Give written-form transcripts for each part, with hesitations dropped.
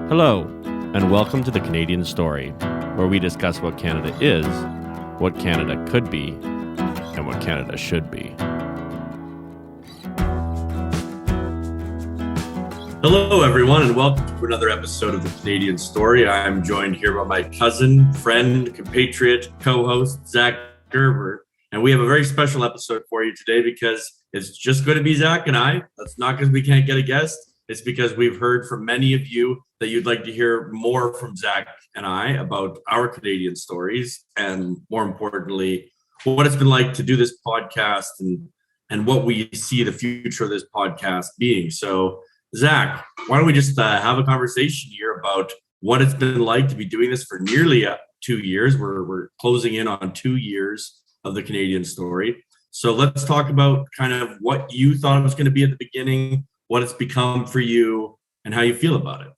Hello, and welcome to the Canadian Story, where we discuss what Canada is, what Canada could be, and what Canada should be. Hello, everyone, and welcome to another episode of the Canadian Story. I'm joined here by my cousin, friend, compatriot, co-host, Zach Gerber, and we have a very special episode for you today because it's just going to be Zach and I. That's not because we can't get a guest. It's because we've heard from many of you that you'd like to hear more from Zach and I about our Canadian stories, and more importantly, what it's been like to do this podcast and what we see the future of this podcast being. So, Zach, why don't we just have a conversation here about what it's been like to be doing this for nearly 2 years. We're closing in on 2 years of the Canadian Story. So let's talk about kind of what you thought it was going to be at the beginning, what it's become for you, and how you feel about it.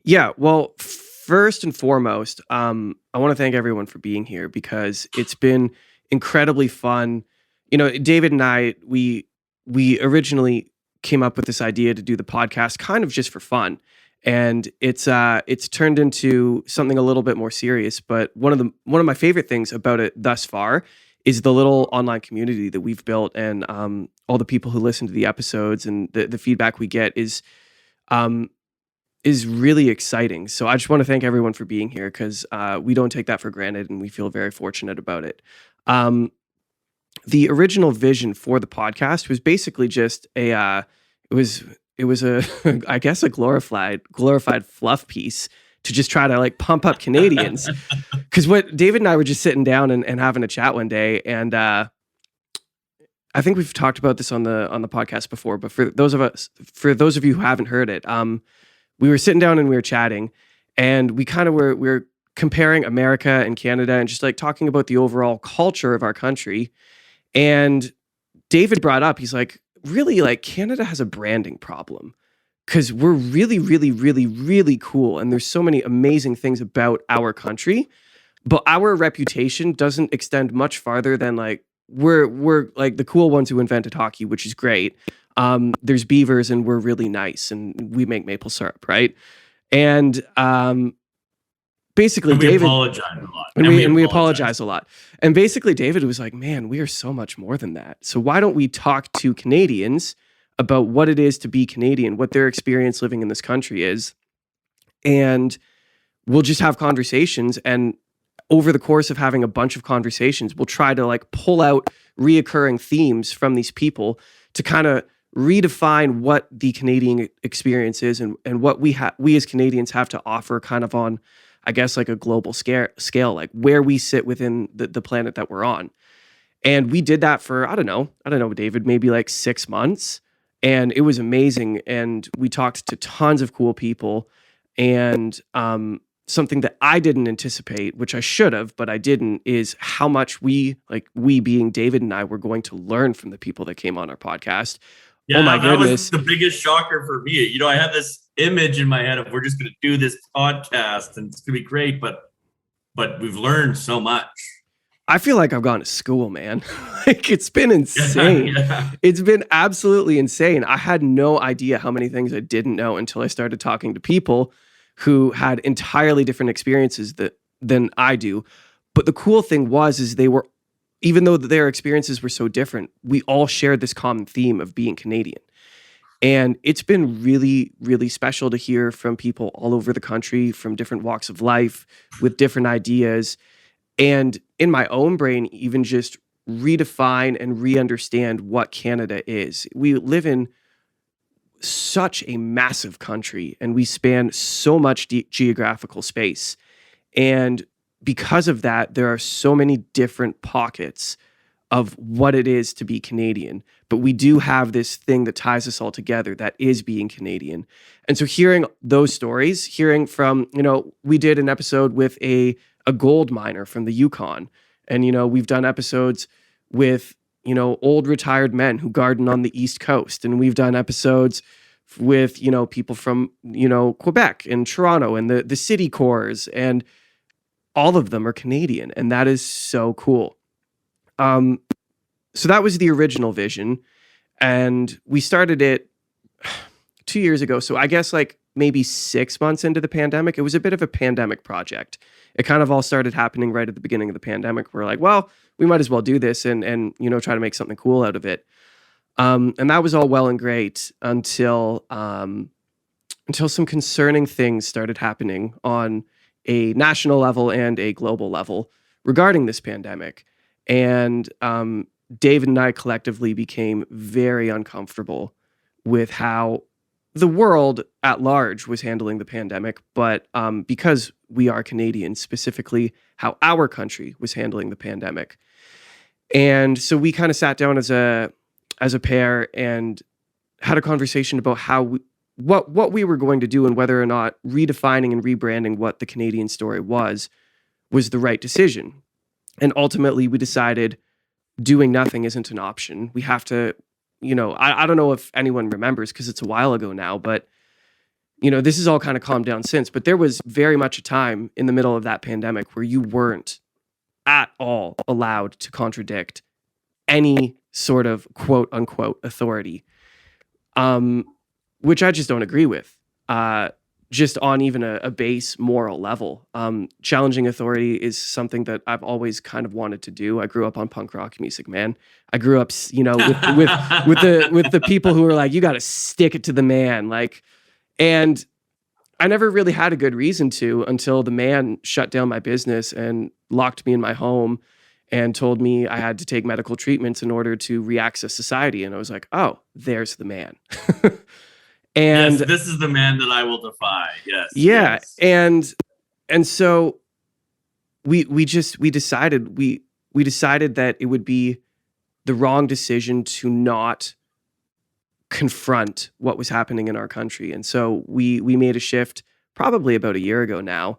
Yeah, well, first and foremost, I want to thank everyone for being here because it's been incredibly fun. You know, David and I, we originally came up with this idea to do the podcast kind of just for fun, and it's turned into something a little bit more serious. But one of my favorite things about it thus far is the little online community that we've built, and all the people who listen to the episodes and the feedback we get is really exciting. So I just want to thank everyone for being here because we don't take that for granted, and we feel very fortunate about it. The original vision for the podcast was basically just it was a I guess a glorified fluff piece to just try to like pump up Canadians. Because what David and I were just sitting down and having a chat one day, and I think we've talked about this on the podcast before, but for those of you who haven't heard it, we were sitting down and we were chatting, and we kind of were comparing America and Canada and just like talking about the overall culture of our country. And David brought up, he's like, really, like Canada has a branding problem because we're really, really, really, really cool. And there's so many amazing things about our country, but our reputation doesn't extend much farther than like, we're like the cool ones who invented hockey, which is great. There's beavers and we're really nice and we make maple syrup, right? And basically, David apologize a lot. And we apologize a lot. And basically, David was like, man, we are so much more than that. So why don't we talk to Canadians about what it is to be Canadian, what their experience living in this country is, and we'll just have conversations. And over the course of having a bunch of conversations, we'll try to like pull out reoccurring themes from these people to kind of redefine what the Canadian experience is and what we as Canadians have to offer kind of on, I guess, like a global scale, like where we sit within the planet that we're on. And we did that for, I don't know, David, maybe like 6 months. And it was amazing. And we talked to tons of cool people. And something that I didn't anticipate, which I should have, but I didn't, is how much we being David and I, were going to learn from the people that came on our podcast. Yeah, oh my goodness. That was the biggest shocker for me. You know, I had this image in my head of we're just going to do this podcast and it's going to be great, but we've learned so much. I feel like I've gone to school, man. Like it's been insane. Yeah. It's been absolutely insane. I had no idea how many things I didn't know until I started talking to people who had entirely different experiences than I do. But the cool thing is they were, even though their experiences were so different, we all shared this common theme of being Canadian. And it's been really, really special to hear from people all over the country from different walks of life with different ideas. And in my own brain, even just redefine and re-understand what Canada is. We live in such a massive country and we span so much geographical space. And because of that, there are so many different pockets of what it is to be Canadian. But we do have this thing that ties us all together that is being Canadian. And so hearing those stories, hearing from, we did an episode with a gold miner from the Yukon. And, we've done episodes with, old retired men who garden on the East Coast. And we've done episodes with, people from, Quebec and Toronto and the city cores, and all of them are Canadian. And that is so cool. So that was the original vision. And we started it 2 years ago. So I guess like maybe 6 months into the pandemic, it was a bit of a pandemic project. It kind of all started happening right at the beginning of the pandemic. We're like, well, we might as well do this and try to make something cool out of it. And that was all well and great until some concerning things started happening on a national level and a global level regarding this pandemic. And David and I collectively became very uncomfortable with how the world at large was handling the pandemic, but because we are Canadians, specifically how our country was handling the pandemic. And so we kind of sat down as a pair and had a conversation about what we were going to do and whether or not redefining and rebranding what the Canadian story was the right decision. And ultimately we decided doing nothing isn't an option. We have to, I don't know if anyone remembers because it's a while ago now, but this has all kind of calmed down since, but there was very much a time in the middle of that pandemic where you weren't at all allowed to contradict any sort of quote unquote authority, which I just don't agree with, just on even a base moral level. Challenging authority is something that I've always kind of wanted to do. I grew up on punk rock music, man. I grew up, with the people who were like, you got to stick it to the man. And I never really had a good reason to until the man shut down my business and locked me in my home and told me I had to take medical treatments in order to reaccess society. And I was like, oh, there's the man. And yes, this is the man that I will defy. Yes. Yeah. Yes. And so we decided that it would be the wrong decision to not confront what was happening in our country. And so we made a shift probably about a year ago now,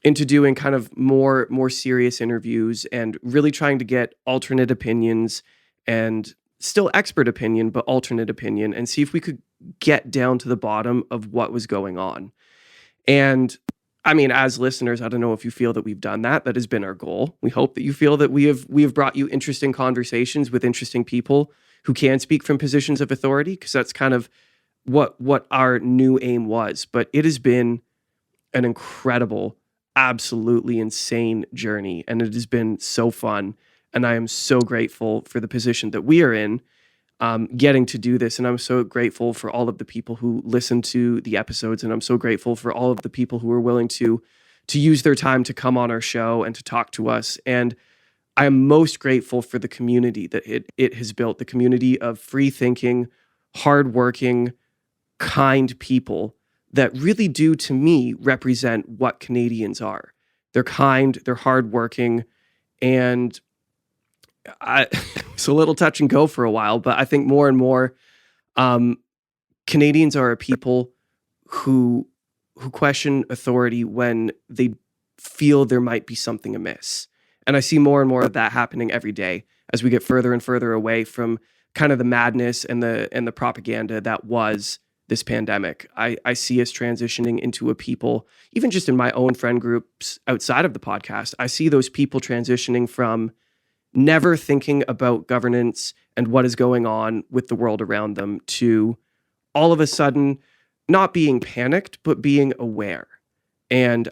into doing kind of more serious interviews and really trying to get alternate opinions and still expert opinion, but alternate opinion, and see if we could get down to the bottom of what was going on. And I mean, as listeners, I don't know if you feel that we've done that. That has been our goal. We hope that you feel that we have brought you interesting conversations with interesting people who can speak from positions of authority, because that's kind of what our new aim was. But it has been an incredible, absolutely insane journey, and it has been so fun. And I am so grateful for the position that we are in, getting to do this. And I'm so grateful for all of the people who listen to the episodes. And I'm so grateful for all of the people who are willing to use their time to come on our show and to talk to us. And I am most grateful for the community that it has built, the community of free-thinking, hardworking, kind people that really do, to me, represent what Canadians are. They're kind, they're hardworking, and it's a little touch and go for a while, but I think more and more Canadians are a people who question authority when they feel there might be something amiss. And I see more and more of that happening every day as we get further and further away from kind of the madness and the propaganda that was this pandemic. I see us transitioning into a people, even just in my own friend groups outside of the podcast, I see those people transitioning from never thinking about governance and what is going on with the world around them to all of a sudden not being panicked, but being aware. And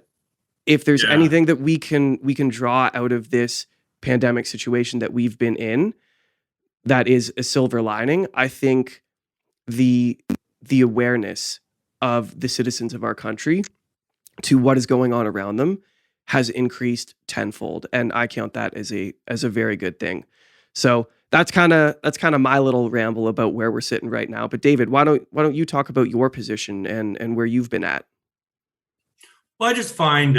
if there's anything that we can draw out of this pandemic situation that we've been in, that is a silver lining, I think the awareness of the citizens of our country to what is going on around them has increased tenfold, and I count that as a very good thing. So that's kind of my little ramble about where we're sitting right now. But David, why don't you talk about your position and where you've been at? Well, I just find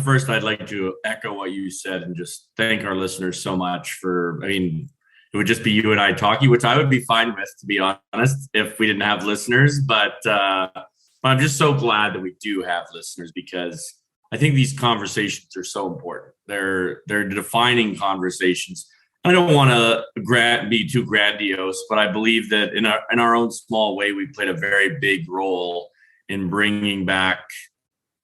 first I'd like to echo what you said and just thank our listeners so much for. I mean, it would just be you and I talking, which I would be fine with, to be honest, if we didn't have listeners. But I'm just so glad that we do have listeners, because I think these conversations are so important. They're defining conversations. I don't want to be too grandiose, but I believe that in our own small way, we played a very big role in bringing back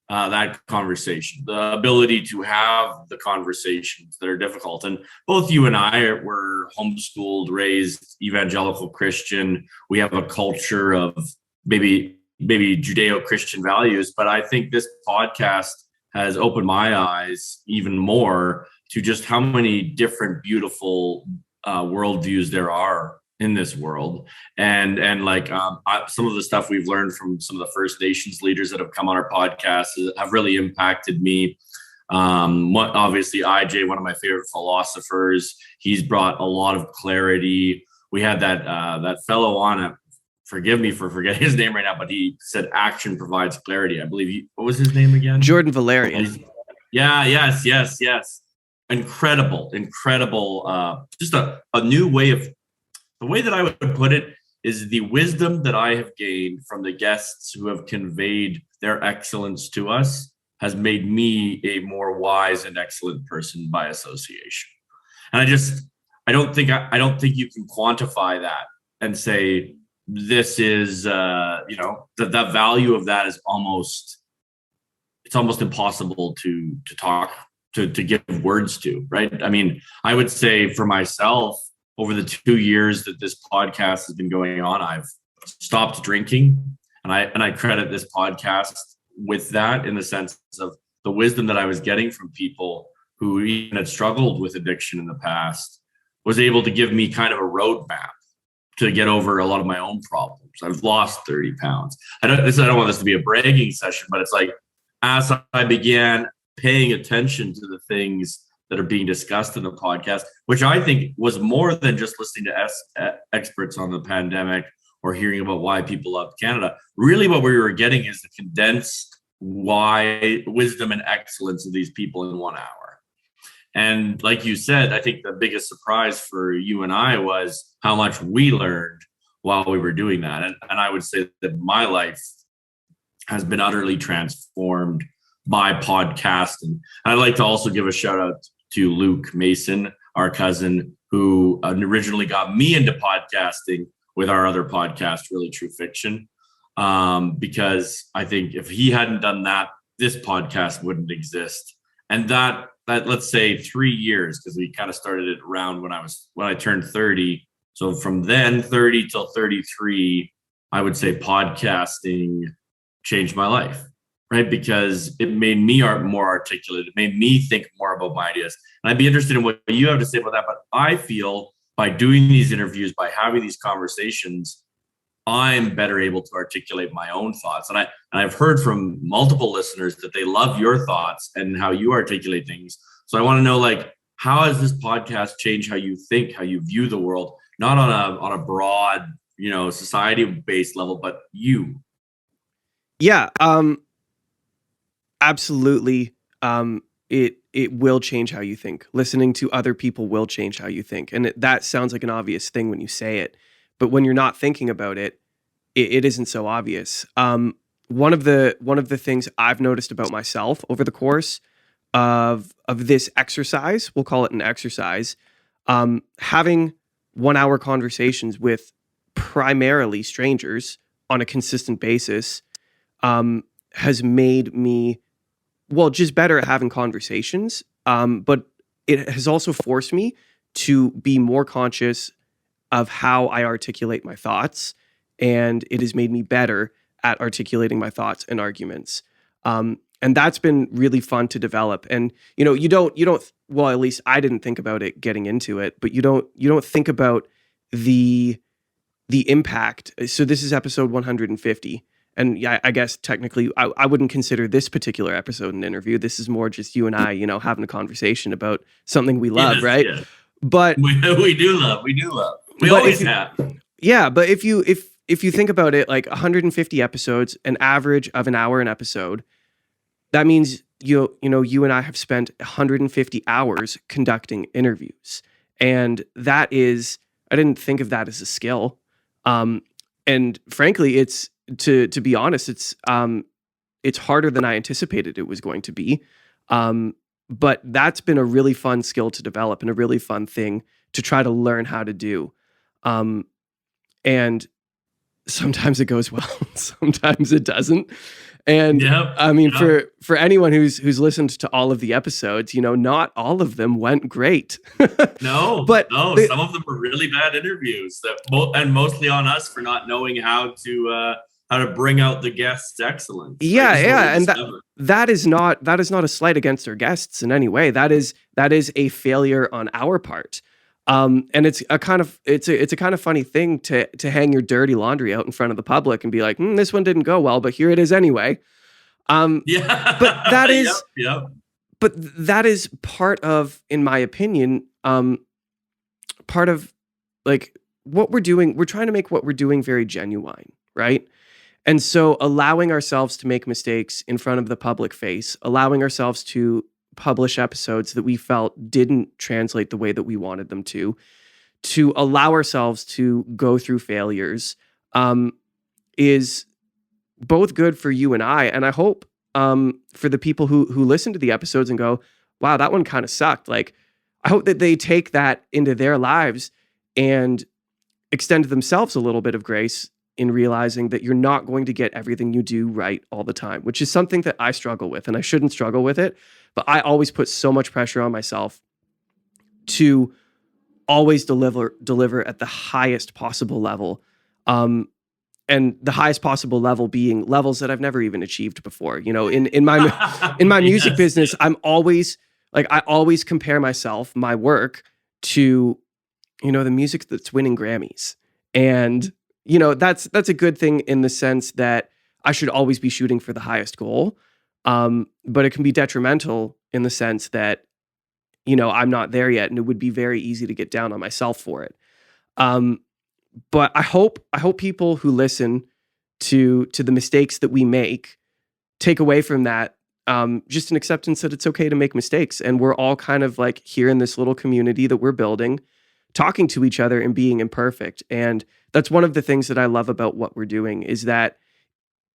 that conversation, the ability to have the conversations that are difficult. And both you and I were homeschooled, raised evangelical Christian. We have a culture of maybe Judeo-Christian values, but I think this podcast has opened my eyes even more to just how many different beautiful worldviews there are in this world, and some of the stuff we've learned from some of the First Nations leaders that have come on our podcast have really impacted me. Obviously IJ, one of my favorite philosophers, he's brought a lot of clarity. We had that fellow on, forgive me for forgetting his name right now, but he said action provides clarity. I believe what was his name again? Jordan Valerian. Yes. Incredible. Just a new way of, the way that I would put it is the wisdom that I have gained from the guests who have conveyed their excellence to us has made me a more wise and excellent person by association. And I don't think you can quantify that and say this is the value of that is almost impossible to talk to give words to, right? I mean, I would say for myself, over the 2 years that this podcast has been going on, I've stopped drinking, and I credit this podcast with that, in the sense of the wisdom that I was getting from people who even had struggled with addiction in the past, was able to give me kind of a roadmap to get over a lot of my own problems. I've lost 30 pounds. I don't want this to be a bragging session, but it's like, as I began paying attention to the things that are being discussed in the podcast, which I think was more than just listening to experts on the pandemic or hearing about why people love Canada. Really what we were getting is the condensed wisdom and excellence of these people in 1 hour. And like you said, I think the biggest surprise for you and I was how much we learned while we were doing that. And I would say that my life has been utterly transformed by podcasting. And I'd like to also give a shout out to Luke Mason, our cousin, who originally got me into podcasting with our other podcast, Really True Fiction. Because I think if he hadn't done that, this podcast wouldn't exist. And that let's say 3 years, because we kind of started it around when I turned 30. So from then 30 till 33, I would say podcasting changed my life. Right? Because it made me more articulate. It made me think more about my ideas. And I'd be interested in what you have to say about that. But I feel by doing these interviews, by having these conversations, I'm better able to articulate my own thoughts. And I've heard from multiple listeners that they love your thoughts and how you articulate things. So I want to know, like, how has this podcast changed how you think, how you view the world, not on a broad, society-based level, but you? Yeah. Absolutely. It will change how you think. Listening to other people will change how you think. And that sounds like an obvious thing when you say it, but when you're not thinking about it, it isn't so obvious. One of the things I've noticed about myself over the course of this exercise, we'll call it an exercise, having 1 hour conversations with primarily strangers on a consistent basis, has made me, well, just better at having conversations. But it has also forced me to be more conscious of how I articulate my thoughts. And it has made me better at articulating my thoughts and arguments. And that's been really fun to develop. And, you don't, well, at least I didn't think about it getting into it, but you don't think about the impact. So this is episode 150. And yeah, I guess technically I wouldn't consider this particular episode an interview. This is more just you and I, having a conversation about something we love, right? Yeah. But we do love. We always have. Yeah, but if you think about it, like 150 episodes, an average of an hour an episode, that means you and I have spent 150 hours conducting interviews. And that is, I didn't think of that as a skill. And frankly, it's, to be honest, it's harder than I anticipated it was going to be. But that's been a really fun skill to develop and a really fun thing to try to learn how to do. And sometimes it goes well, sometimes it doesn't. And Yep, I mean, yep. for anyone who's listened to all of the episodes, not all of them went great. No, But no, some of them were really bad interviews and mostly on us for not knowing how to bring out the guest's excellence. Right, this is what we and discovered. that is not a slight against our guests in any way. That is a failure on our part. And it's a kind of funny thing to hang your dirty laundry out in front of the public and be like, this one didn't go well, but here it is anyway. Yeah, But that is yep. but that is part of, in my opinion, part of like what we're doing. We're trying to make what we're doing very genuine, right? And so allowing ourselves to make mistakes in front of the public face, allowing ourselves to publish episodes that we felt didn't translate the way that we wanted them to allow ourselves to go through failures, is both good for you and I. And I hope for the people who listen to the episodes and go, wow, that one kind of sucked. Like, I hope that they take that into their lives and extend themselves a little bit of grace in realizing that you're not going to get everything you do right all the time, which is something that I struggle with, and I shouldn't struggle with it. But I always put so much pressure on myself to always deliver at the highest possible level. And the highest possible level being levels that I've never even achieved before. In my music Yes, business, yes. I'm always like, I always compare my work to, the music that's winning Grammys. And, that's a good thing in the sense that I should always be shooting for the highest goal. But it can be detrimental in the sense that, I'm not there yet, and it would be very easy to get down on myself for it. But I hope people who listen to the mistakes that we make take away from that just an acceptance that it's okay to make mistakes, and we're all kind of like here in this little community that we're building, talking to each other and being imperfect. And that's one of the things that I love about what we're doing, is that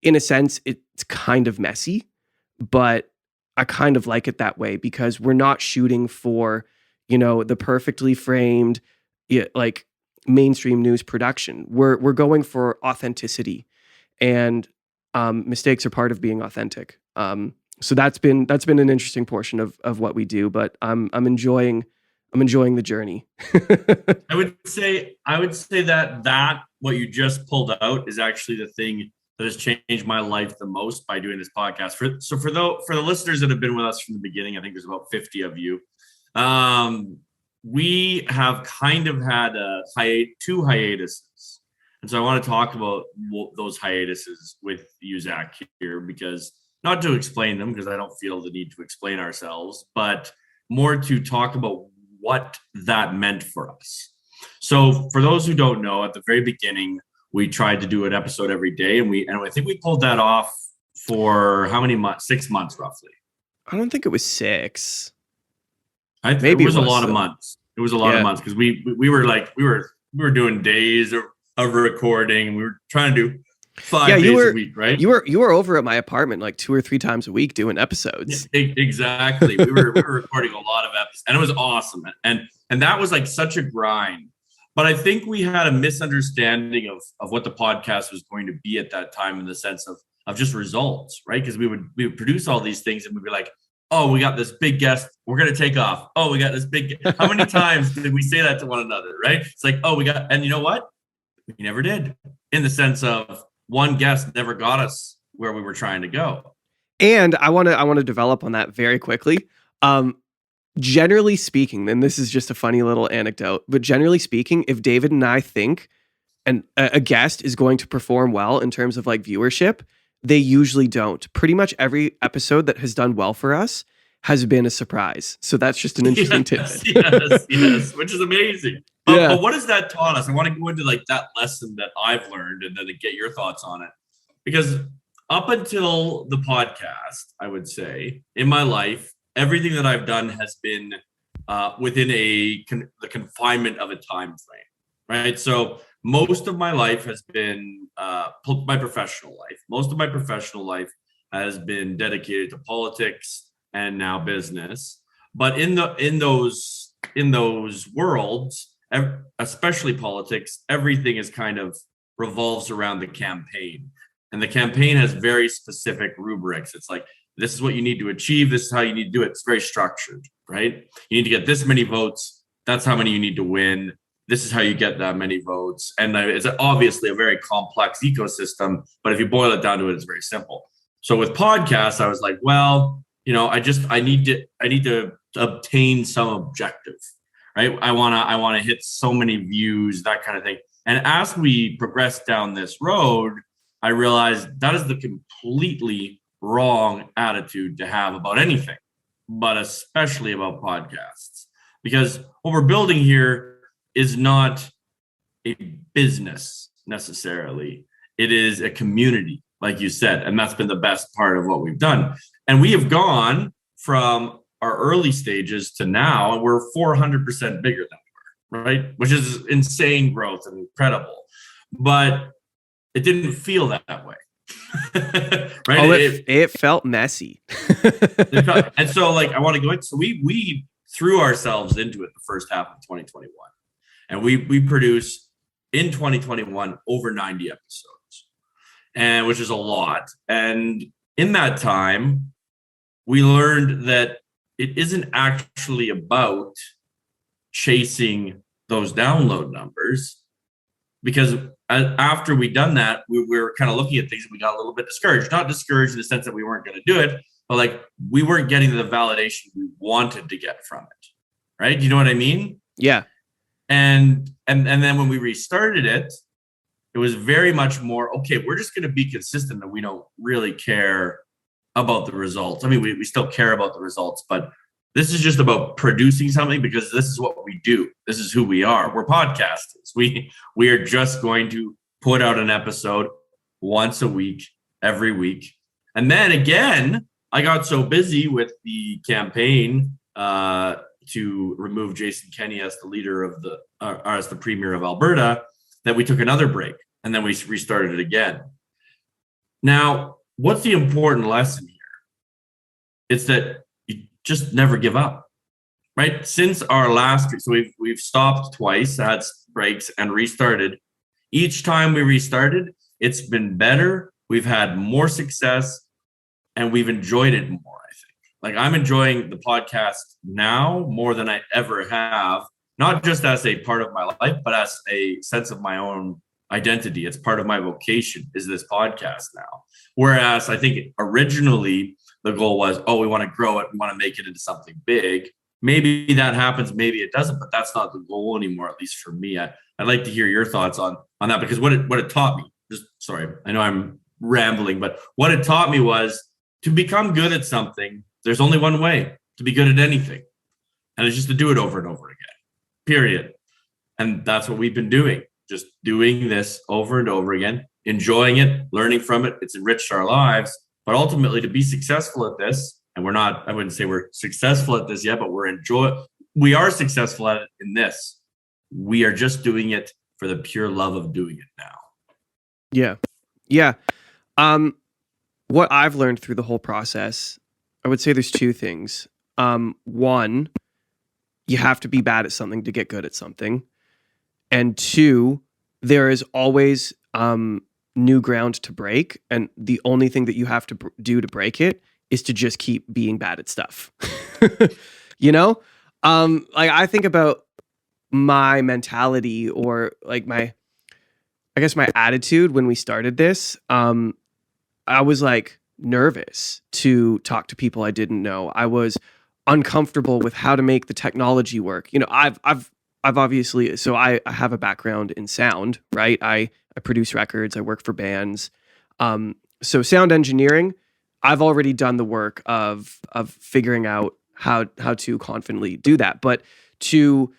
in a sense it's kind of messy, but I kind of like it that way because we're not shooting for, the perfectly framed, like mainstream news production. We're going for authenticity, and mistakes are part of being authentic. So that's been an interesting portion of what we do, but I'm enjoying the journey. I would say that what you just pulled out is actually the thing that has changed my life the most by doing this podcast. For the listeners that have been with us from the beginning, I think there's about 50 of you. We have kind of had two hiatuses, and so I want to talk about those hiatuses with you, Zach, here, because not to explain them, because I don't feel the need to explain ourselves, but more to talk about what that meant for us. So for those who don't know, at the very beginning, we tried to do an episode every day, and I think we pulled that off for how many months? 6 months, roughly. I don't think it was 6. Maybe it was a lot of months. It was a lot of months because we were doing days of recording. We were trying to do 5 days a week, right? You were over at my apartment like 2 or 3 times a week doing episodes. Exactly. We were recording a lot of episodes, and it was awesome. And that was like such a grind. But I think we had a misunderstanding of what the podcast was going to be at that time, in the sense of just results, right? Because we would produce all these things and we'd be like, oh, we got this big guest, we're going to take off. Oh, we got this big, how many times did we say that to one another, right? It's like, oh, and you know what? We never did, in the sense of one guest never got us where we were trying to go. And I want to develop on that very quickly. Generally speaking, and this is just a funny little anecdote, but generally speaking, if David and I think a guest is going to perform well in terms of like viewership, they usually don't. Pretty much every episode that has done well for us has been a surprise. So that's just an interesting tidbit. Yes, which is amazing. But what has that taught us? I want to go into like that lesson that I've learned, and then to get your thoughts on it. Because up until the podcast, I would say, in my life, everything that I've done has been within the confinement of a time frame, right? So most of my life has been my professional life. Most of my professional life has been dedicated to politics and now business. But in those worlds, especially politics, everything is kind of revolves around the campaign. And the campaign has very specific rubrics. It's like, this is what you need to achieve. This is how you need to do it. It's very structured, right? You need to get this many votes. That's how many you need to win. This is how you get that many votes. And it's obviously a very complex ecosystem, but if you boil it down to it, it's very simple. So with podcasts, I was like, well, I need to obtain some objective, right? I want to hit so many views, that kind of thing. And as we progressed down this road, I realized that is the completely wrong attitude to have about anything, but especially about podcasts. Because what we're building here is not a business necessarily. It is a community, like you said, and that's been the best part of what we've done. And we have gone from our early stages to now, and we're 400% bigger than we were, right? Which is insane growth and incredible. But it didn't feel that way. Right? Oh, it felt messy. And so I want to go into, so we threw ourselves into it the first half of 2021. And we produced in 2021 over 90 episodes, and which is a lot. And in that time, we learned that it isn't actually about chasing those download numbers, because after we done that, we were kind of looking at things and we got a little bit discouraged. Not discouraged in the sense that we weren't going to do it, but we weren't getting the validation we wanted to get from it. Right? Do you know what I mean? Yeah. And then when we restarted it, it was very much more, okay, we're just going to be consistent and we don't really care about the results. I mean, we still care about the results, but this is just about producing something because this is what we do. This is who we are. We're podcasters. We are just going to put out an episode once a week, every week. And then again, I got so busy with the campaign to remove Jason Kenney as the leader of as the premier of Alberta, that we took another break and then we restarted it again. Now, what's the important lesson here? It's that you just never give up, right? Since our last, so we've stopped twice, had breaks and restarted. Each time we restarted, it's been better. We've had more success and we've enjoyed it more. I'm enjoying the podcast now more than I ever have, not just as a part of my life, but as a sense of my own identity. It's part of my vocation, is this podcast now. Whereas I think originally the goal was, we want to grow it, we want to make it into something big. Maybe that happens, maybe it doesn't, but that's not the goal anymore, at least for me. I'd like to hear your thoughts on that, because what it taught me, sorry, I know I'm rambling, but what it taught me was to become good at something. There's only one way to be good at anything, and it's just to do it over and over again, period. And that's what we've been doing, just doing this over and over again, enjoying it, learning from it. It's enriched our lives, but ultimately to be successful at this, and I wouldn't say we're successful at this yet, but we are successful at it in this. We are just doing it for the pure love of doing it now. Yeah. Yeah. What I've learned through the whole process, I would say there's two things. One, you have to be bad at something to get good at something. And two, there is always new ground to break. And the only thing that you have to do to break it is to just keep being bad at stuff. I think about my mentality, or my attitude when we started this. I was nervous to talk to people I didn't know. I was uncomfortable with how to make the technology work. I've obviously, so I have a background in sound, right? I produce records, I work for bands. So sound engineering, I've already done the work of figuring out how to confidently do that. But to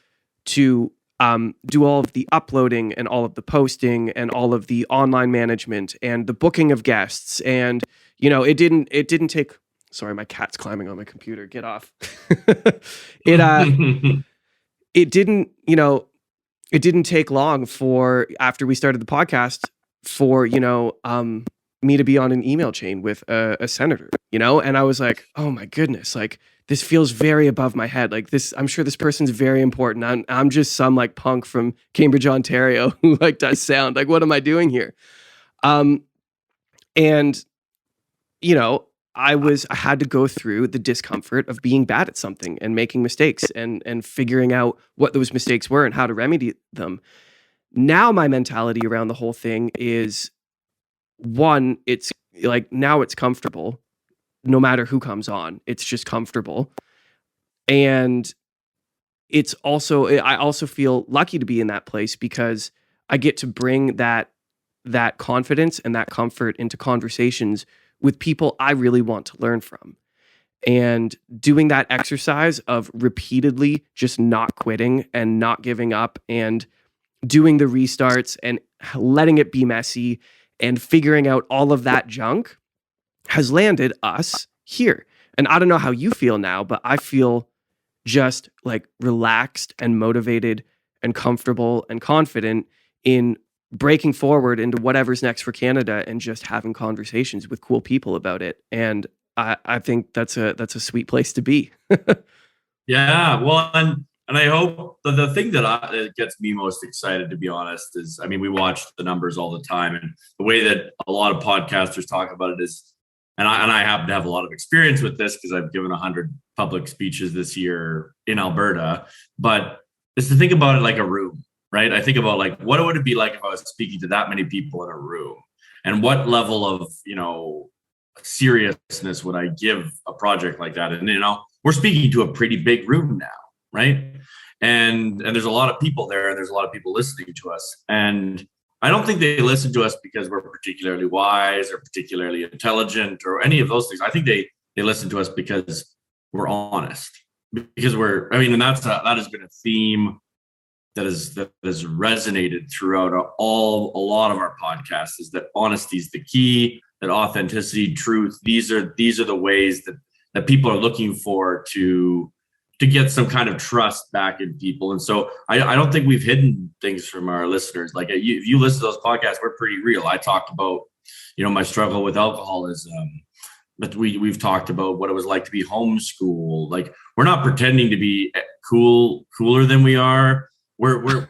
do all of the uploading and all of the posting and all of the online management and the booking of guests, and it didn't take. Sorry, my cat's climbing on my computer. Get off. It didn't take long for, after we started the podcast, for me to be on an email chain with a senator And I was like, oh my goodness, like this feels very above my head. Like this, I'm sure this person's very important. I'm just some like punk from Cambridge, Ontario who like does sound. Like, what am I doing here? Um, and I had to go through the discomfort of being bad at something and making mistakes and figuring out what those mistakes were and how to remedy them. Now my mentality around the whole thing is, one, it's like now it's comfortable. No matter who comes on, it's just comfortable. And I also feel lucky to be in that place because I get to bring that confidence and that comfort into conversations with people I really want to learn from. And doing that exercise of repeatedly just not quitting and not giving up and doing the restarts and letting it be messy and figuring out all of that junk has landed us here. And I don't know how you feel now, but I feel just like relaxed and motivated and comfortable and confident in breaking forward into whatever's next for Canada and just having conversations with cool people about it. And I think that's a sweet place to be. Yeah, well, and I hope the thing that gets me most excited, to be honest, is, I mean, we watch the numbers all the time, and the way that a lot of podcasters talk about it is, and I happen to have a lot of experience with this because I've given 100 public speeches this year in Alberta, but it's to think about it like a room, right? I think about like, what would it be like if I was speaking to that many people in a room, and what level of seriousness would I give a project like that? And we're speaking to a pretty big room now, right? And there's a lot of people there, and there's a lot of people listening to us. And I don't think they listen to us because we're particularly wise or particularly intelligent or any of those things. I think they listen to us because we're honest. Because and that has been a theme that has resonated throughout a lot of our podcasts, is that honesty is the key, that authenticity, truth, these are the ways that people are looking for to get some kind of trust back in people. And so I don't think we've hidden things from our listeners. Like, if you listen to those podcasts, we're pretty real. I talked about, my struggle with alcoholism, but we've talked about what it was like to be homeschooled. Like, we're not pretending to be cooler than we are. We're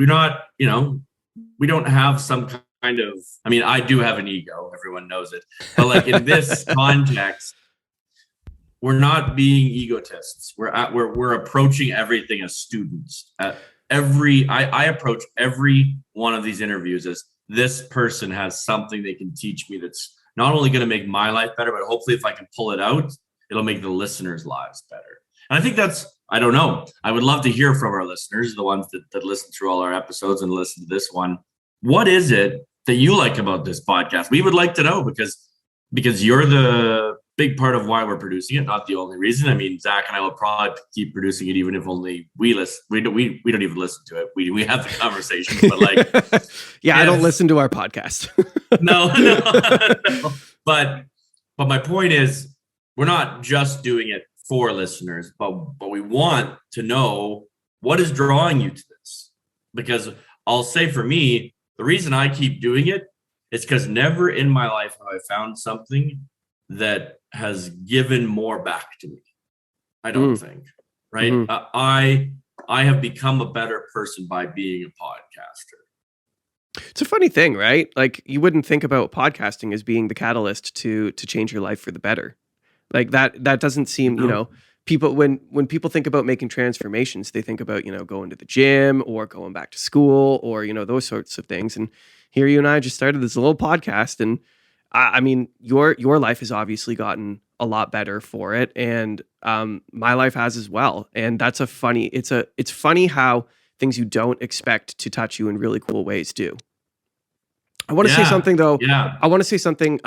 not, we don't have some kind of, I mean, I do have an ego, everyone knows it, but like in this context, we're not being egotists. We're approaching everything as students. I approach every one of these interviews as, this person has something they can teach me that's not only going to make my life better, but hopefully if I can pull it out, it'll make the listeners' lives better. And I think I don't know. I would love to hear from our listeners, the ones that listen through all our episodes and listen to this one. What is it that you like about this podcast? We would like to know, because you're the big part of why we're producing it, not the only reason. I mean, Zach and I will probably keep producing it even if only we listen. We don't even listen to it. We have the conversation, but like, yeah, yes. I don't listen to our podcast. no. But my point is, we're not just doing it for listeners, but we want to know what is drawing you to this. Because I'll say, for me, the reason I keep doing it is because never in my life have I found something that has given more back to me. I don't think, right? Mm-hmm. I have become a better person by being a podcaster. It's a funny thing, right? Like, you wouldn't think about podcasting as being the catalyst to change your life for the better. Like that doesn't seem, people, when people think about making transformations, they think about, going to the gym or going back to school or, those sorts of things. And here you and I just started this little podcast, and I mean, your life has obviously gotten a lot better for it, and my life has as well. And that's it's funny how things you don't expect to touch you in really cool ways do. I want to say something though. Yeah. I want to say something.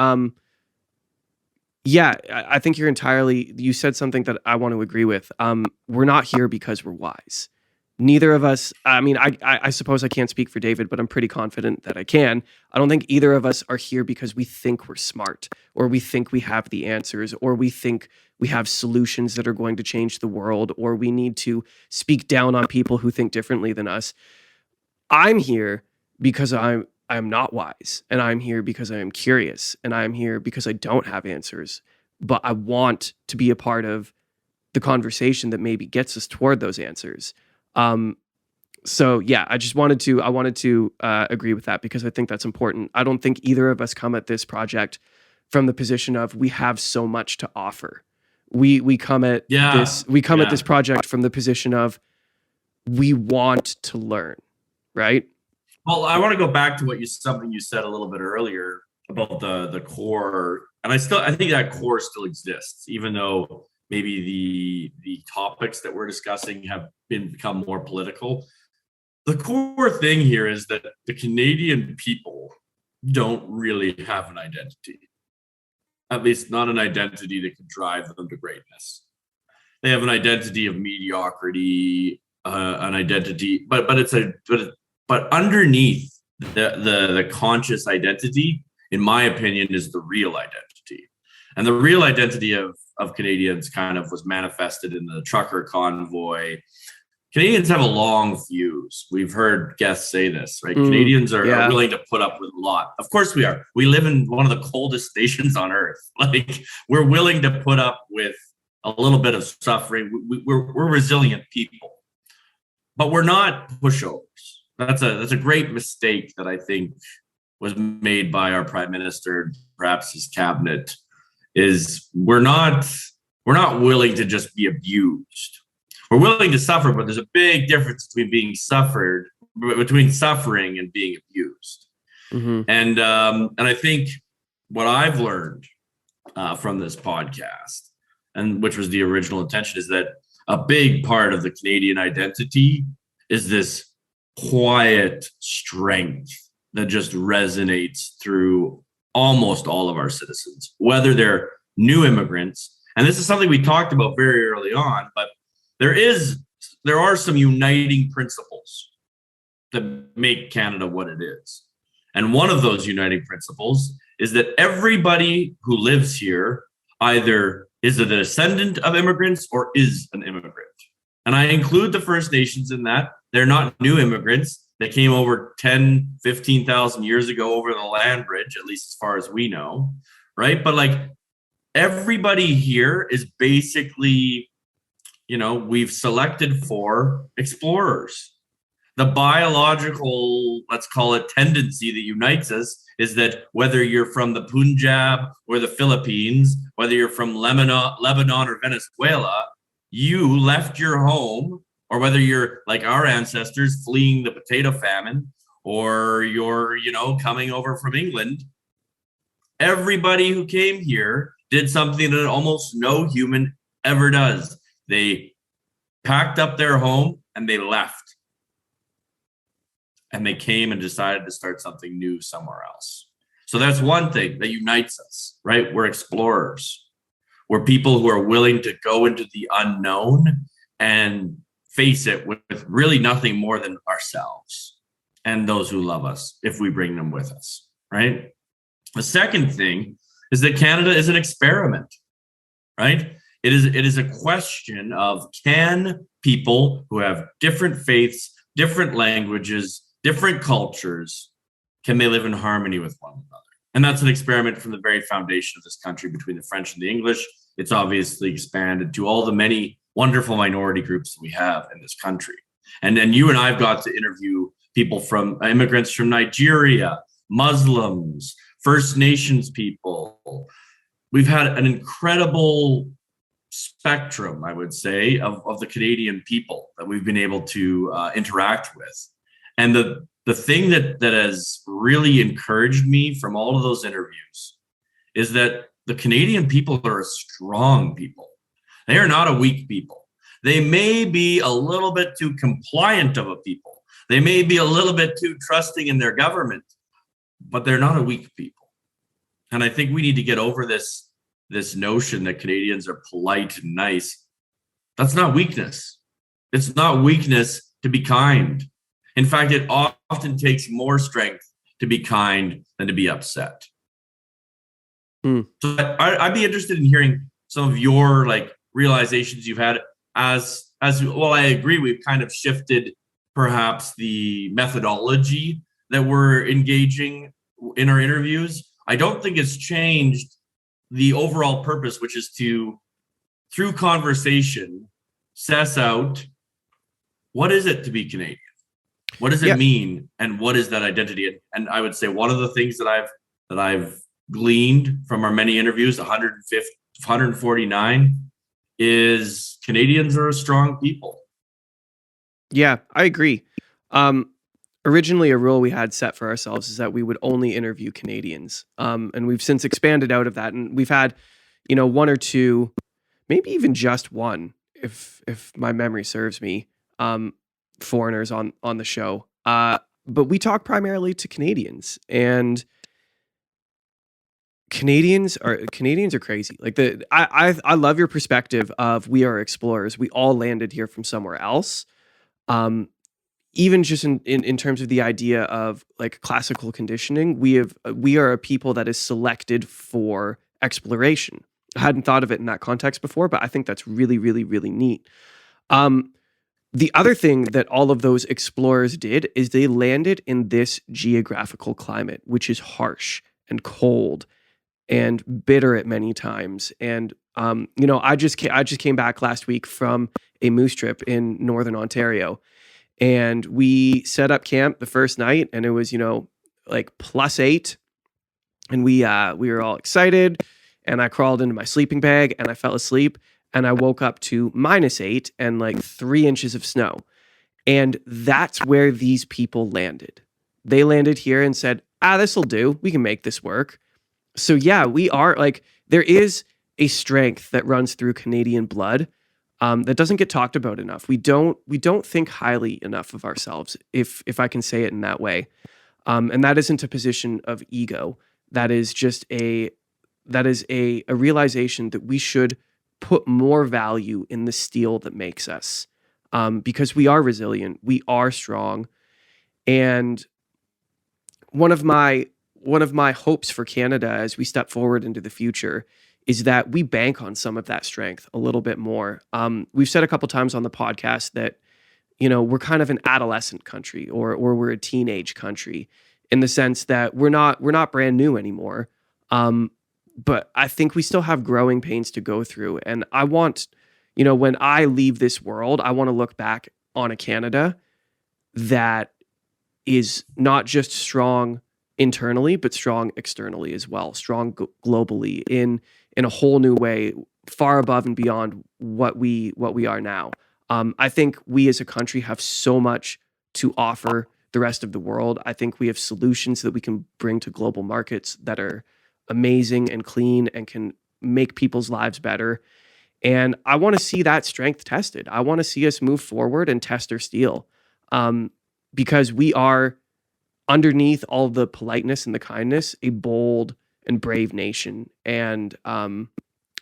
Yeah, I think you said something that I want to agree with. We're not here because we're wise. Neither of us, I mean, I suppose I can't speak for David, but I'm pretty confident that I can. I don't think either of us are here because we think we're smart, or we think we have the answers, or we think we have solutions that are going to change the world, or we need to speak down on people who think differently than us. I'm here because I'm not wise, and I'm here because I am curious, and I'm here because I don't have answers. but I want to be a part of the conversation that maybe gets us toward those answers. So yeah, I wanted to agree with that because I think that's important. I don't think either of us come at this project from the position of we have so much to offer. We come at this project from the position of we want to learn, right? Well, I want to go back to something you said a little bit earlier about the core, and I think that core still exists, even though maybe the topics that we're discussing have become more political. The core thing here is that the Canadian people don't really have an identity, at least not an identity that could drive them to greatness. They have an identity of mediocrity, an identity, but underneath the conscious identity, in my opinion, is the real identity. And the real identity of Canadians kind of was manifested in the trucker convoy. Canadians have a long fuse. We've heard guests say this, right? Canadians are willing to put up with a lot. Of course we are. We live in one of the coldest nations on earth. Like, we're willing to put up with a little bit of suffering. We're resilient people, but we're not pushovers. That's a great mistake that I think was made by our prime minister, perhaps his cabinet, is we're not willing to just be abused. We're willing to suffer, but there's a big difference between suffering and being abused. Mm-hmm. And I think what I've learned from this podcast, and which was the original intention, is that a big part of the Canadian identity is this quiet strength that just resonates through almost all of our citizens, whether they're new immigrants. And this is something we talked about very early on, but there are some uniting principles that make Canada what it is. And one of those uniting principles is that everybody who lives here either is a descendant of immigrants or is an immigrant. And I include the First Nations in that. They're not new immigrants. They came over 10, 15,000 years ago over the land bridge, at least as far as we know, right? But like, everybody here is basically, we've selected for explorers. The biological, let's call it, tendency that unites us is that whether you're from the Punjab or the Philippines, whether you're from Lebanon or Venezuela, you left your home, or whether you're like our ancestors fleeing the potato famine, or you're, coming over from England, everybody who came here did something that almost no human ever does. They packed up their home and they left. And they came and decided to start something new somewhere else. So that's one thing that unites us, right? We're explorers. We're people who are willing to go into the unknown and face it with really nothing more than ourselves and those who love us, if we bring them with us, right? The second thing is that Canada is an experiment, right? It is a question of, can people who have different faiths, different languages, different cultures, can they live in harmony with one another? And that's an experiment from the very foundation of this country between the French and the English. It's obviously expanded to all the many wonderful minority groups that we have in this country. And then you and I've got to interview people from immigrants from Nigeria, Muslims, First Nations people. We've had an incredible spectrum, I would say, of the Canadian people that we've been able to interact with. And the thing that has really encouraged me from all of those interviews is that the Canadian people are a strong people. They are not a weak people. They may be a little bit too compliant of a people. They may be a little bit too trusting in their government, but they're not a weak people. And I think we need to get over this notion that Canadians are polite and nice. That's not weakness. It's not weakness to be kind. In fact, it often takes more strength to be kind than to be upset. So I'd be interested in hearing some of your realizations you've had as well. I agree, we've kind of shifted perhaps the methodology that we're engaging in our interviews. I don't think it's changed the overall purpose, which is to, through conversation, suss out what is it to be Canadian? What does it mean? And what is that identity? And I would say one of the things that I've gleaned from our many interviews, 149, is Canadians are a strong people. Yeah, I agree. Originally, a rule we had set for ourselves is that we would only interview Canadians. And we've since expanded out of that. And we've had, one or two, maybe even just one, if my memory serves me, foreigners on the show. But we talk primarily to Canadians, and Canadians are crazy. Like I love your perspective of we are explorers. We all landed here from somewhere else. Even just in terms of the idea of like classical conditioning, we are a people that is selected for exploration. I hadn't thought of it in that context before, but I think that's really, really, really neat. The other thing that all of those explorers did is they landed in this geographical climate, which is harsh and cold and bitter at many times. And I just came back last week from a moose trip in Northern Ontario, and we set up camp the first night, and it was like +8, and we were all excited, and I crawled into my sleeping bag and I fell asleep. And I woke up to -8 and like 3 inches of snow. And that's where these people landed. They landed here and said, this'll do. We can make this work. So yeah, we are like, there is a strength that runs through Canadian blood that doesn't get talked about enough. We don't think highly enough of ourselves, if I can say it in that way. And that isn't a position of ego. That is just a realization that we should put more value in the steel that makes us, because we are resilient, we are strong. And one of my hopes for Canada as we step forward into the future is that we bank on some of that strength a little bit more. We've said a couple times on the podcast that we're kind of an adolescent country, or we're a teenage country, in the sense that we're not brand new anymore. But I think we still have growing pains to go through. And I want, when I leave this world, I want to look back on a Canada that is not just strong internally, but strong externally as well, strong globally in a whole new way, far above and beyond what we are now. I think we as a country have so much to offer the rest of the world. I think we have solutions that we can bring to global markets that are amazing and clean and can make people's lives better. And I want to see that strength tested. I want to see us move forward and test our steel, because we are, underneath all the politeness and the kindness, a bold and brave nation. And I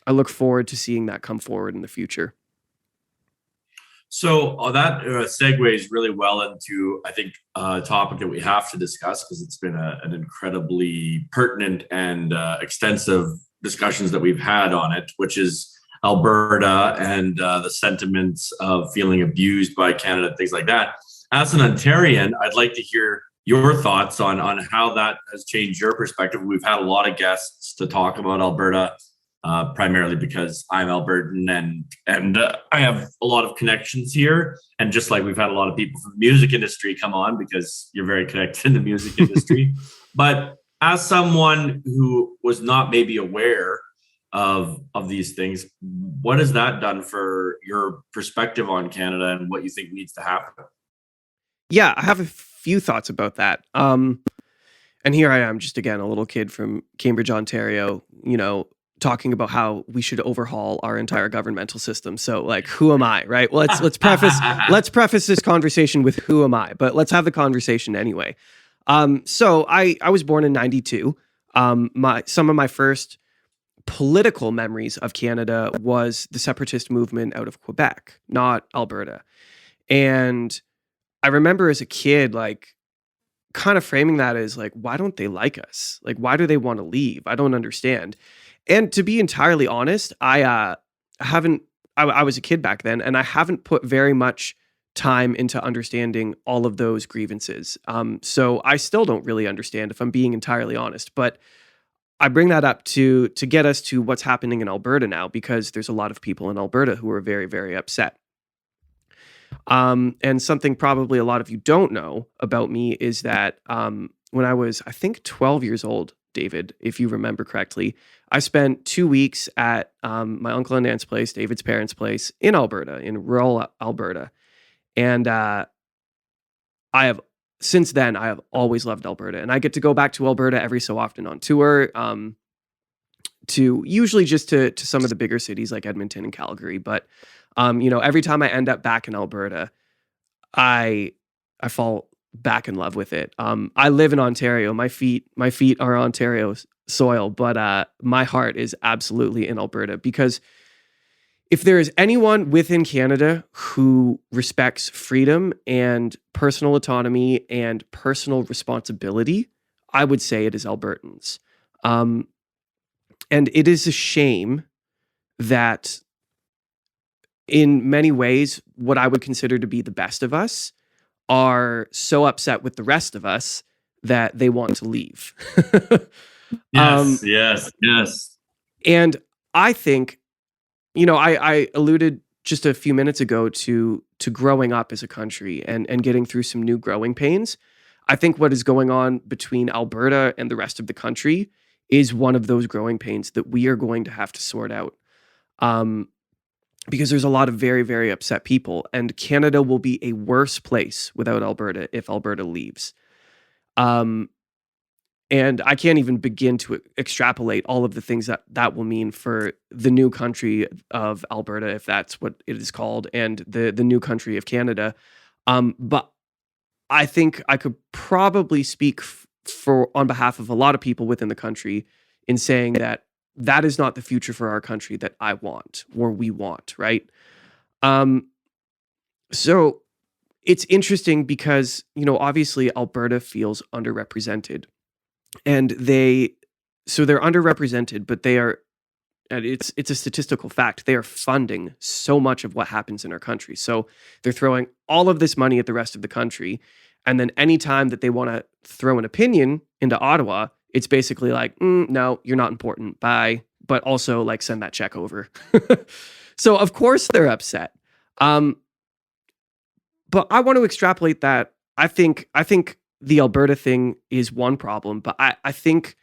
look forward to seeing that come forward in the future. So that segues really well into, I think, a topic that we have to discuss, because it's been an incredibly pertinent and extensive discussions that we've had on it, which is Alberta and the sentiments of feeling abused by Canada, things like that. As an Ontarian, I'd like to hear your thoughts on how that has changed your perspective. We've had a lot of guests to talk about Alberta, primarily because I'm Albertan and I have a lot of connections here. And just like we've had a lot of people from the music industry come on, because you're very connected in the music industry. But as someone who was not maybe aware of these things, what has that done for your perspective on Canada and what you think needs to happen? Yeah, I have a few thoughts about that. And here I am, just again, a little kid from Cambridge, Ontario, talking about how we should overhaul our entire governmental system. So like, who am I, right? Well, let's preface this conversation with who am I, but let's have the conversation anyway. So I was born in 92. Some of my first political memories of Canada was the separatist movement out of Quebec, not Alberta. And I remember as a kid, like, kind of framing that as like, why don't they like us? Like, why do they want to leave? I don't understand. And to be entirely honest, I was a kid back then, and I haven't put very much time into understanding all of those grievances. So I still don't really understand, if I'm being entirely honest. But I bring that up to get us to what's happening in Alberta now, because there's a lot of people in Alberta who are very, very upset. And something probably a lot of you don't know about me is that when I was, I think, 12 years old, David, if you remember correctly, I spent 2 weeks at my uncle and aunt's place, David's parents' place in Alberta, in rural Alberta. And since then, I have always loved Alberta. And I get to go back to Alberta every so often on tour, to usually just to some of the bigger cities like Edmonton and Calgary. But every time I end up back in Alberta, I fall back in love with it. I live in Ontario. My feet are Ontario soil, but my heart is absolutely in Alberta, because if there is anyone within Canada who respects freedom and personal autonomy and personal responsibility, I would say it is Albertans. And it is a shame that in many ways, what I would consider to be the best of us are so upset with the rest of us that they want to leave. Yes. And I think, I alluded just a few minutes ago to growing up as a country and getting through some new growing pains. I think what is going on between Alberta and the rest of the country is one of those growing pains that we are going to have to sort out. Because there's a lot of very, very upset people, and Canada will be a worse place without Alberta if Alberta leaves. And I can't even begin to extrapolate all of the things that will mean for the new country of Alberta, if that's what it is called, and the new country of Canada. But I think I could probably speak on behalf of a lot of people within the country in saying that is not the future for our country that I want, or we want, right? So it's interesting because, obviously Alberta feels underrepresented, and they're underrepresented, but they are, and it's a statistical fact, they are funding so much of what happens in our country. So they're throwing all of this money at the rest of the country, and then anytime that they want to throw an opinion into Ottawa, it's basically like, no, you're not important, bye. But also, like, send that check over. So of course they're upset. But I want to extrapolate that. I think the Alberta thing is one problem, but I think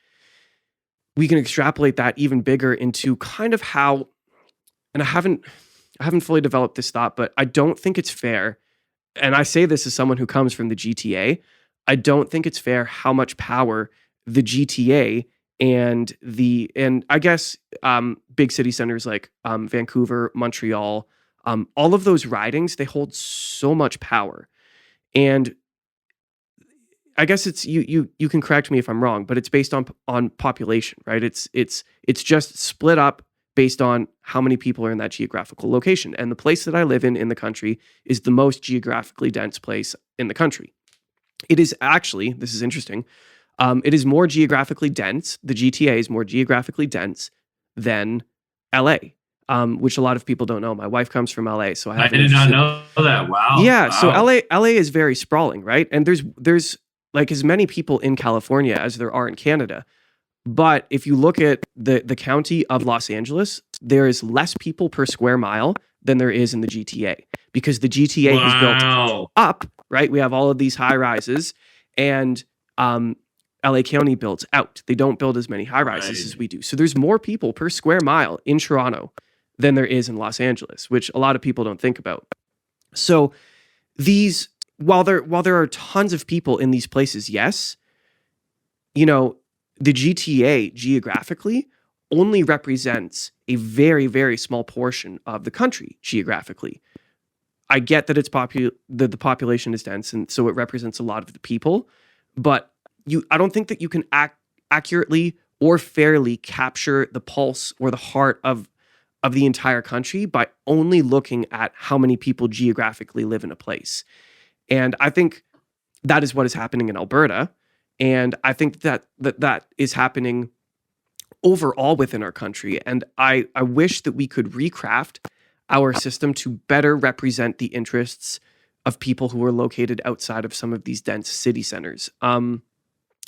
we can extrapolate that even bigger into kind of how, and I haven't fully developed this thought, but I don't think it's fair. And I say this as someone who comes from the GTA. I don't think it's fair how much power the GTA and I guess big city centers like Vancouver, Montreal, all of those ridings, they hold so much power. And I guess it's you can correct me if I'm wrong, but it's based on population, right? It's just split up based on how many people are in that geographical location. And the place that I live in the country is the most geographically dense place in the country. It is actually, this is interesting, it is more geographically dense. The GTA is more geographically dense than LA, which a lot of people don't know. My wife comes from LA, so I did not know that. Wow. Yeah, wow. So LA is very sprawling, right? And there's like as many people in California as there are in Canada. But if you look at the county of Los Angeles, there is less people per square mile than there is in the GTA, because the GTA is built up, right? We have all of these high rises, and LA County builds out. They don't build as many high rises as we do. So there's more people per square mile in Toronto than there is in Los Angeles, which a lot of people don't think about. So while there are tons of people in these places, yes, the GTA geographically only represents a very, very small portion of the country geographically. I get that the population is dense, and so it represents a lot of the people, but I don't think that you can accurately or fairly capture the pulse or the heart of the entire country by only looking at how many people geographically live in a place. And I think that is what is happening in Alberta. And I think that is happening overall within our country. And I wish that we could recraft our system to better represent the interests of people who are located outside of some of these dense city centers.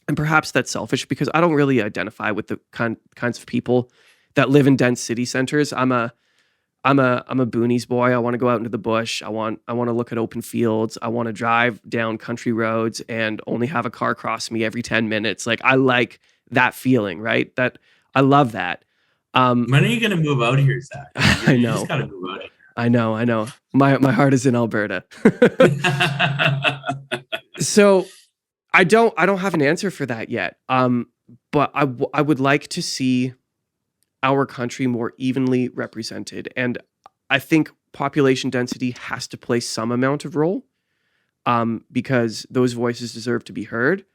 And perhaps that's selfish because I don't really identify with the kinds of people that live in dense city centers. I'm a boonies boy. I want to go out into the bush. I want to look at open fields. I want to drive down country roads and only have a car cross me every 10 minutes. Like I like that feeling, right? That I love that. When are you going to move out here, Zach? I You know. just got to move out here. I know. My heart is in Alberta. So I don't have an answer for that yet. But I would like to see our country more evenly represented. And I think population density has to play some amount of role, because those voices deserve to be heard.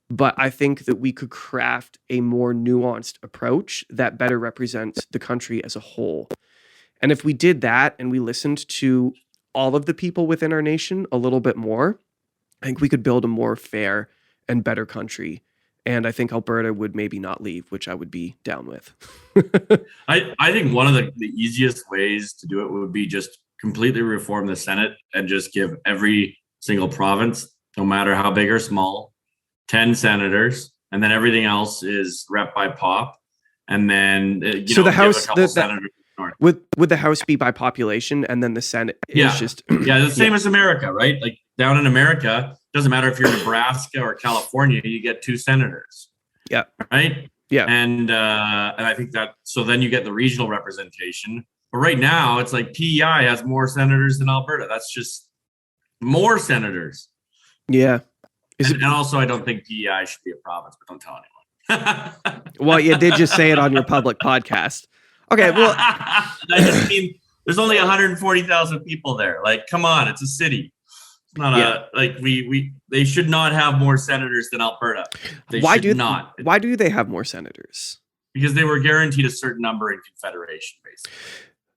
But I think that we could craft a more nuanced approach that better represents the country as a whole. And if we did that and we listened to all of the people within our nation a little bit more, I think we could build a more fair and better country. And I think Alberta would maybe not leave, which I would be down with. I think one of the easiest ways to do it would be just completely reform the Senate and just give every single province, no matter how big or small, 10 senators, and then everything else is rep by pop. And then So the House, senators north. would the House be by population, and then the Senate is Yeah. just Yeah, the same as America, right? Like down in America, doesn't matter if you're Nebraska or California, you get 2 senators. Yeah. Right. Yeah. And I think that so then you get the regional representation. But right now, it's like PEI has more senators than Alberta. That's just more senators. Yeah. And also, I don't think PEI should be a province, but don't tell anyone. Well, you did just say it on your public podcast. Okay, well, I just mean there's only 140,000 people there. Like, come on, it's a city. It's not like they should not have more senators than Alberta. Why do they have more senators? Because they were guaranteed a certain number in Confederation, basically.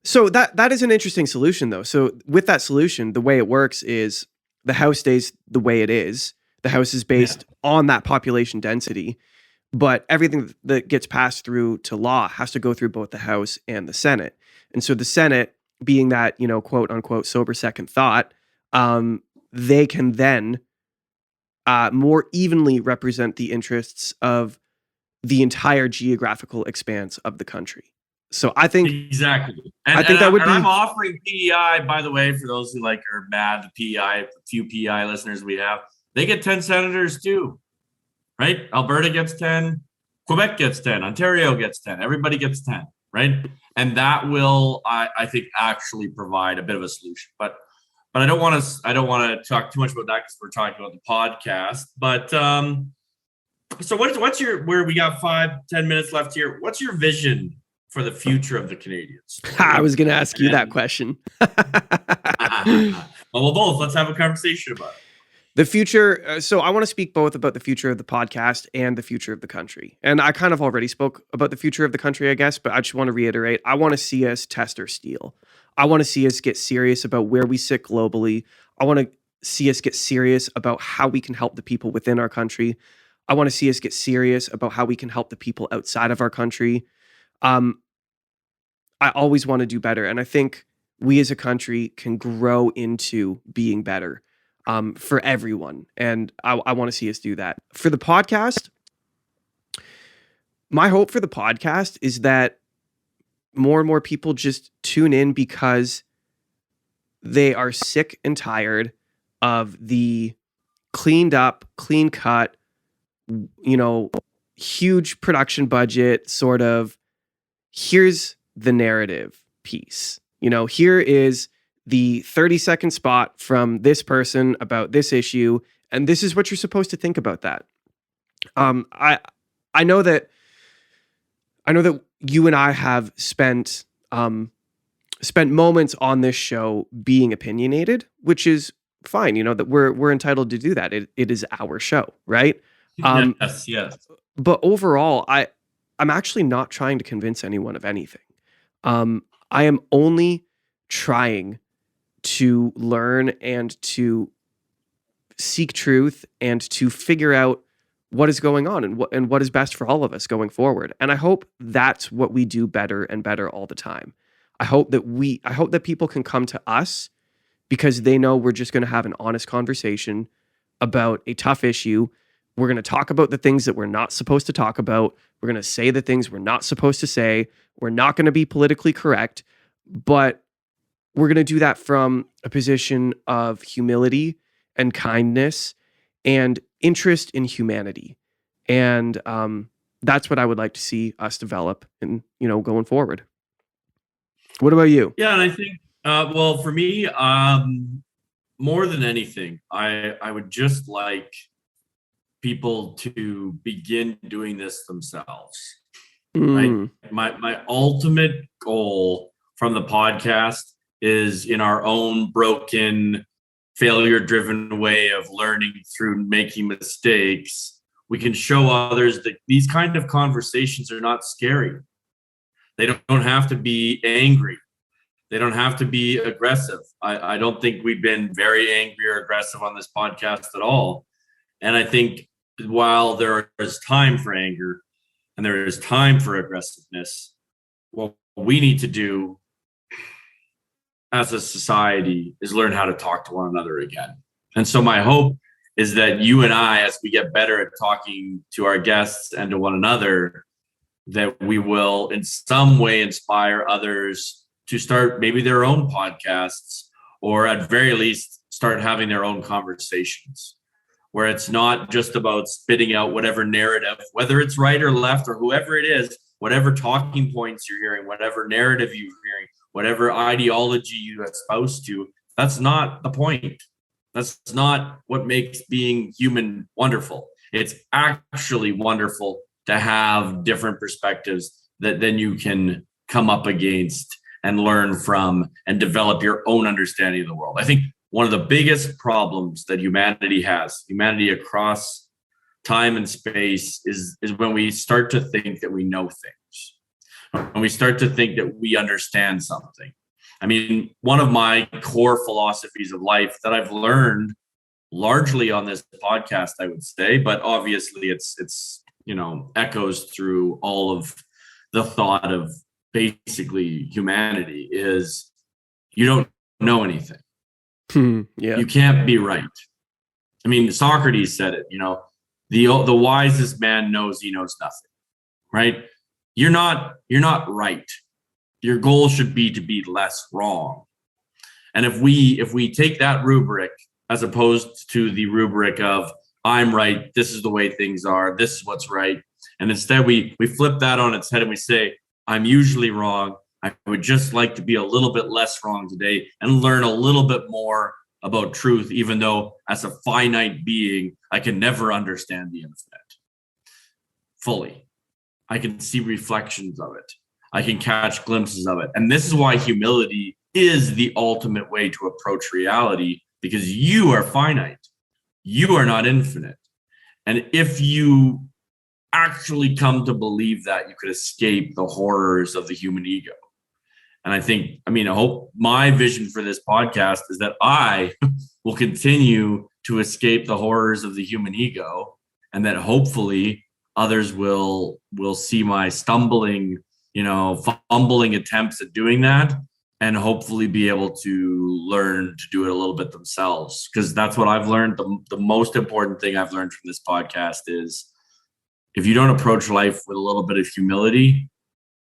So that is an interesting solution, though. So with that solution, the way it works is the House stays the way it is. The House is based on that population density, but everything that gets passed through to law has to go through both the House and the Senate. And so the Senate, being that, quote unquote, sober second thought, they can then more evenly represent the interests of the entire geographical expanse of the country. So I think exactly. I think that would be. I'm offering PEI, by the way, for those who are mad at PEI, few PEI listeners we have, they get 10 senators too, right? Alberta gets 10, Quebec gets 10, Ontario gets 10, everybody gets 10, right? And that will, I think, actually provide a bit of a solution. But I don't want to talk too much about that because we're talking about the podcast. But so what's your, where we got 5-10 minutes left here, what's your vision for the future of the Canadians? I was going to ask you that question. Well, both. Let's have a conversation about it. The future. So I want to speak both about the future of the podcast and the future of the country. And I kind of already spoke about the future of the country, I guess, but I just want to reiterate. I want to see us test our steel. I want to see us get serious about where we sit globally. I want to see us get serious about how we can help the people within our country. I want to see us get serious about how we can help the people outside of our country. I always want to do better. And I think we as a country can grow into being better for everyone. And I want to see us do that. For the podcast, my hope for the podcast is that more and more people just tune in because they are sick and tired of the cleaned up, clean cut, huge production budget sort of, here's the narrative piece. Here is the 30-second spot from this person about this issue, and this is what you're supposed to think about that. I know that you and I have spent moments on this show being opinionated, which is fine. That we're entitled to do that. It is our show, right? Yes. But overall, I'm actually not trying to convince anyone of anything. I am only trying to learn and to seek truth and to figure out what is going on and what is best for all of us going forward. And I hope that's what we do better and better all the time. I hope that people can come to us because they know we're just going to have an honest conversation about a tough issue We're going to talk about the things that we're not supposed to talk about. We're going to say the things we're not supposed to say. We're not going to be politically correct, but we're going to do that from a position of humility and kindness and interest in humanity. And that's what I would like to see us develop and, going forward. What about you? Yeah, and I think, well, for me, more than anything, I would just like people to begin doing this themselves. Right? My ultimate goal from the podcast is, in our own broken, failure-driven way of learning through making mistakes, we can show others that these kind of conversations are not scary. They don't have to be angry. They don't have to be aggressive. I don't think we've been very angry or aggressive on this podcast at all. And I think while there is time for anger and there is time for aggressiveness, what we need to do as a society is learn how to talk to one another again. And so my hope is that you and I, as we get better at talking to our guests and to one another, that we will in some way inspire others to start maybe their own podcasts, or at very least start having their own conversations, where it's not just about spitting out whatever narrative, whether it's right or left or whoever it is, whatever talking points you're hearing, whatever narrative you're hearing, whatever ideology you espouse to. That's not the point. That's not what makes being human wonderful. It's actually wonderful to have different perspectives that then you can come up against and learn from and develop your own understanding of the world. I think one of the biggest problems that humanity has, humanity across time and space, is when we start to think that we know things, when we start to think that we understand something. I mean, one of my core philosophies of life that I've learned largely on this podcast, I would say, but obviously it's echoes through all of the thought of basically humanity, is you don't know anything. Yeah. You can't be right. I mean, Socrates said it, the wisest man knows he knows nothing, right? You're not right. Your goal should be to be less wrong. And if we take that rubric as opposed to the rubric of I'm right, this is the way things are, this is what's right, and instead we flip that on its head and we say, I'm usually wrong. I would just like to be a little bit less wrong today and learn a little bit more about truth, even though as a finite being, I can never understand the infinite fully. I can see reflections of it. I can catch glimpses of it. And this is why humility is the ultimate way to approach reality, because you are finite. You are not infinite. And if you actually come to believe that, you could escape the horrors of the human ego. And I hope my vision for this podcast is that I will continue to escape the horrors of the human ego, and that hopefully others will see my stumbling, fumbling attempts at doing that, and hopefully be able to learn to do it a little bit themselves. Because that's what I've learned. The most important thing I've learned from this podcast is if you don't approach life with a little bit of humility,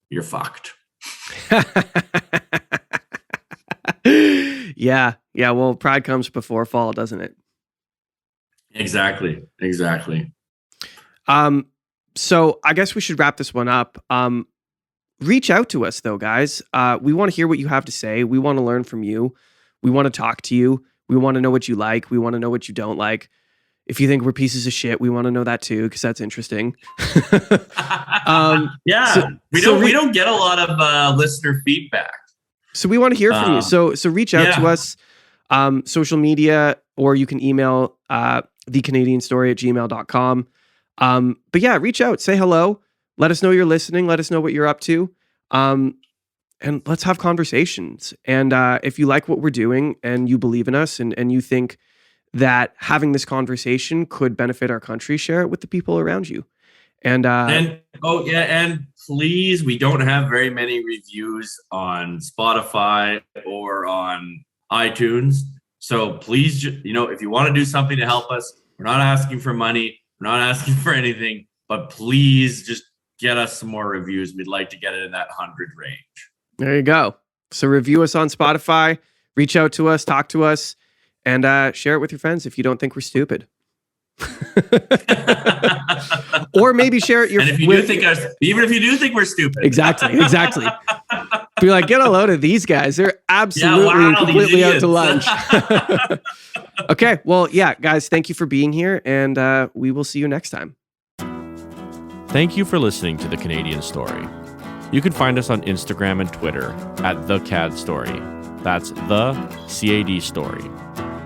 you're fucked. Yeah. Well, pride comes before fall, doesn't it? Exactly. So I guess we should wrap this one up. Reach out to us though, guys. We want to hear what you have to say. We want to learn from you. We want to talk to you. We want to know what you like. We want to know what you don't like. If you think we're pieces of shit, we want to know that too, because that's interesting. Yeah, we don't get a lot of listener feedback. So we want to hear from you. So reach out to us, social media, or you can email thecanadianstory@gmail.com. But yeah, reach out, say hello, let us know you're listening, let us know what you're up to, and let's have conversations. And if you like what we're doing and you believe in us and you think that having this conversation could benefit our country, share it with the people around you. And please, we don't have very many reviews on Spotify or on iTunes. So please, if you want to do something to help us, we're not asking for money. We're not asking for anything, but please just get us some more reviews. We'd like to get it in that 100 range. There you go. So review us on Spotify, reach out to us, talk to us, and share it with your friends if you don't think we're stupid. Or maybe share it even if you do think we're stupid. Exactly. Be like, get a load of these guys. They're absolutely and completely out to lunch. Okay. Well, yeah, guys, thank you for being here, and we will see you next time. Thank you for listening to The Canadian Story. You can find us on Instagram and Twitter at The CAD Story. That's The CAD Story.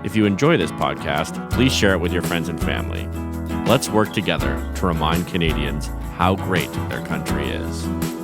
If you enjoy this podcast, please share it with your friends and family. Let's work together to remind Canadians how great their country is.